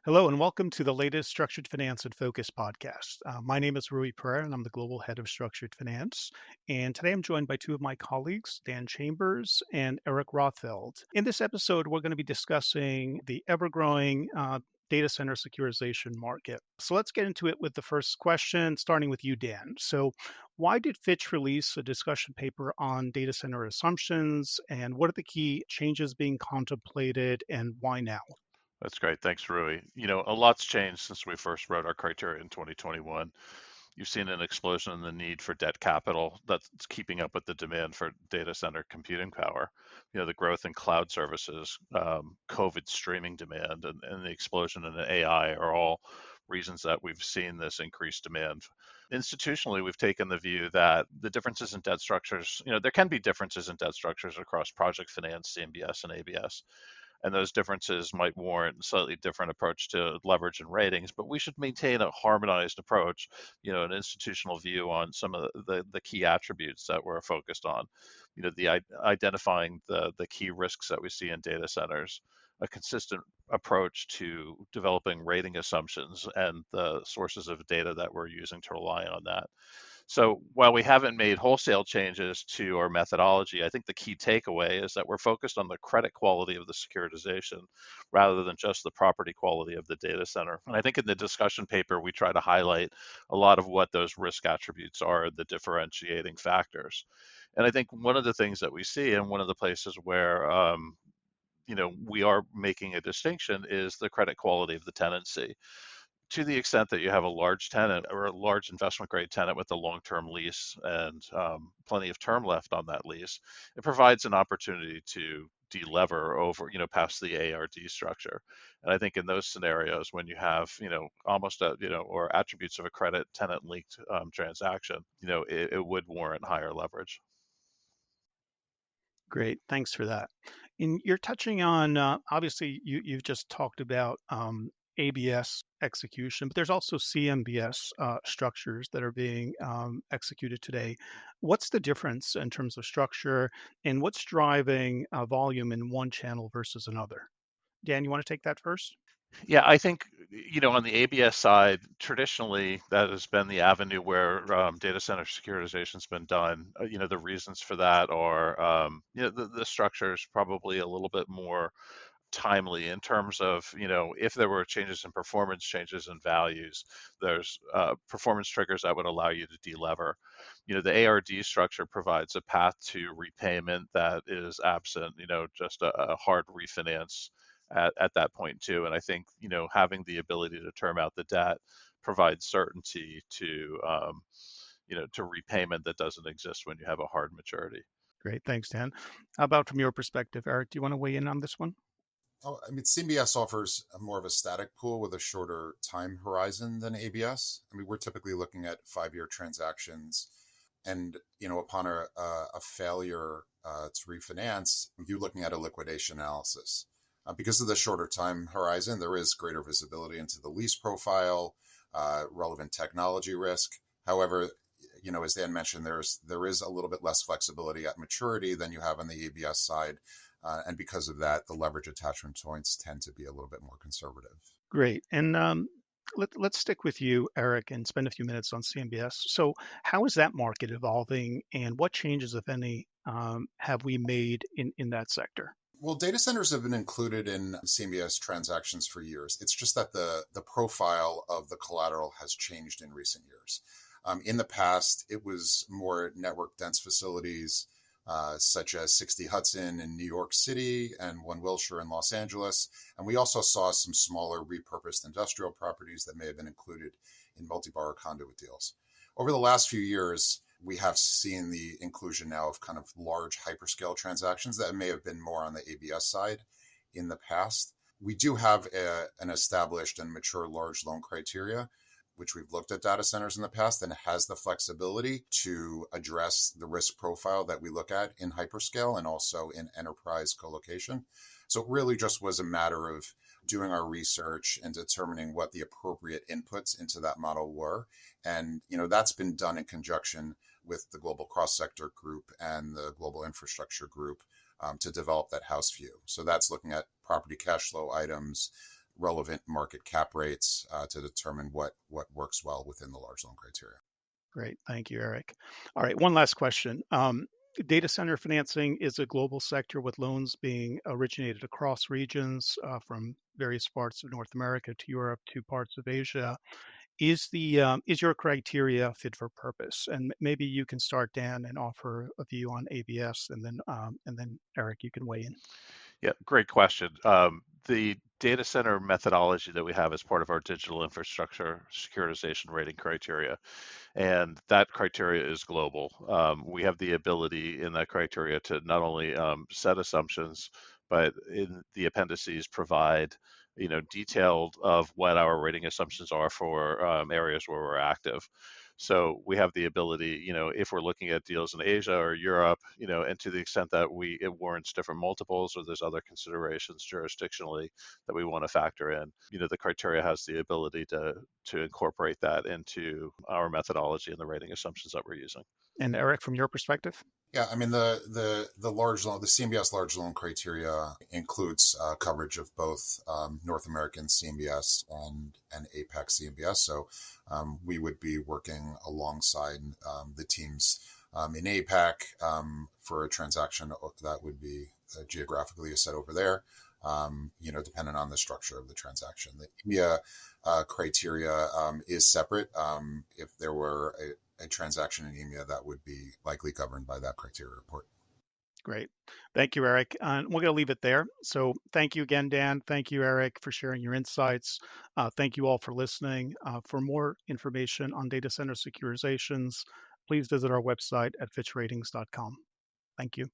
Hello, and welcome to the latest Structured Finance and Focus podcast. My name is Rui Pereira, and I'm the Global Head of Structured Finance. And today I'm joined by two of my colleagues, Dan Chambers and Eric Rothfeld. In this episode, we're going to be discussing the ever growing data center securitization market. So let's get into it with the first question, starting with you, Dan. So, why did Fitch release a discussion paper on data center assumptions, and what are the key changes being contemplated, and why now? That's great. Thanks, Rui. A lot's changed since we first wrote our criteria in 2021. You've seen an explosion in the need for debt capital that's keeping up with the demand for data center computing power. The growth in cloud services, COVID streaming demand, and the explosion in AI are all reasons that we've seen this increased demand. Institutionally, we've taken the view that the differences in debt structures, there can be differences in debt structures across project finance, CMBS, and ABS, and those differences might warrant a slightly different approach to leverage and ratings, but we should maintain a harmonized approach, an institutional view on some of the key attributes that we're focused on, identifying the key risks that we see in data centers, a consistent approach to developing rating assumptions and the sources of data that we're using to rely on that. So while we haven't made wholesale changes to our methodology, I think the key takeaway is that we're focused on the credit quality of the securitization rather than just the property quality of the data center. And I think in the discussion paper, we try to highlight a lot of what those risk attributes are, the differentiating factors. And I think one of the things that we see, and one of the places where we are making a distinction, is the credit quality of the tenancy. To the extent that you have a large tenant or a large investment grade tenant with a long-term lease and plenty of term left on that lease, it provides an opportunity to delever over, past the ARD structure. And I think in those scenarios, when you have, almost or attributes of a credit tenant linked transaction, it would warrant higher leverage. Great, thanks for that. And you're touching on obviously you've just talked about ABS execution, but there's also CMBS structures that are being executed today. What's the difference in terms of structure, and what's driving volume in one channel versus another? Dan, you want to take that first? Yeah, I think, on the ABS side, traditionally that has been the avenue where data center securitization's been done. The reasons for that are, the structure is probably a little bit more timely in terms of, if there were changes in performance, changes in values, there's performance triggers that would allow you to delever. The ARD structure provides a path to repayment that is absent, just a hard refinance at that point too. And I think, having the ability to term out the debt provides certainty to repayment that doesn't exist when you have a hard maturity. Great, thanks, Dan. How about from your perspective, Eric? Do you want to weigh in on this one? Oh, I mean, CMBS offers more of a static pool with a shorter time horizon than ABS. I mean, we're typically looking at 5-year transactions, and upon a failure to refinance, you're looking at a liquidation analysis. Because of the shorter time horizon, there is greater visibility into the lease profile, relevant technology risk. However, as Dan mentioned, there is a little bit less flexibility at maturity than you have on the ABS side. And because of that, the leverage attachment points tend to be a little bit more conservative. Great. And let's stick with you, Eric, and spend a few minutes on CMBS. So, how is that market evolving, and what changes, if any, have we made in that sector? Well, data centers have been included in CMBS transactions for years. It's just that the profile of the collateral has changed in recent years. In the past, it was more network dense facilities, such as 60 Hudson in New York City and One Wilshire in Los Angeles. And we also saw some smaller repurposed industrial properties that may have been included in multi-borrower conduit deals. Over the last few years, we have seen the inclusion now of kind of large hyperscale transactions that may have been more on the ABS side in the past. We do have an established and mature large loan criteria, which we've looked at data centers in the past, and it has the flexibility to address the risk profile that we look at in hyperscale and also in enterprise colocation. So it really just was a matter of doing our research and determining what the appropriate inputs into that model were. And, that's been done in conjunction with the Global Cross Sector Group and the Global Infrastructure Group to develop that house view. So that's looking at property cash flow items, relevant market cap rates to determine what works well within the large loan criteria. Great. Thank you, Eric. All right, one last question. Data center financing is a global sector with loans being originated across regions from various parts of North America to Europe to parts of Asia. Is your criteria fit for purpose? And maybe you can start, Dan, and offer a view on ABS, and then Eric, you can weigh in. Yeah, great question. The data center methodology that we have as part of our digital infrastructure securitization rating criteria, and that criteria is global. We have the ability in that criteria to not only set assumptions, but in the appendices provide detailed of what our rating assumptions are for areas where we're active. So we have the ability, if we're looking at deals in Asia or Europe, and to the extent that it warrants different multiples or there's other considerations jurisdictionally that we want to factor in, the criteria has the ability to incorporate that into our methodology and the rating assumptions that we're using. And Eric, from your perspective? Yeah, I mean the large loan, the CMBS large loan criteria includes coverage of both North American CMBS and APAC CMBS. So we would be working alongside the teams in APAC for a transaction that would be geographically set over there. Depending on the structure of the transaction, the India criteria is separate. If there were a transaction in EMEA, that would be likely governed by that criteria report. Great. Thank you, Eric. We're going to leave it there. So thank you again, Dan. Thank you, Eric, for sharing your insights. Thank you all for listening. For more information on data center securitizations, please visit our website at fitchratings.com. Thank you.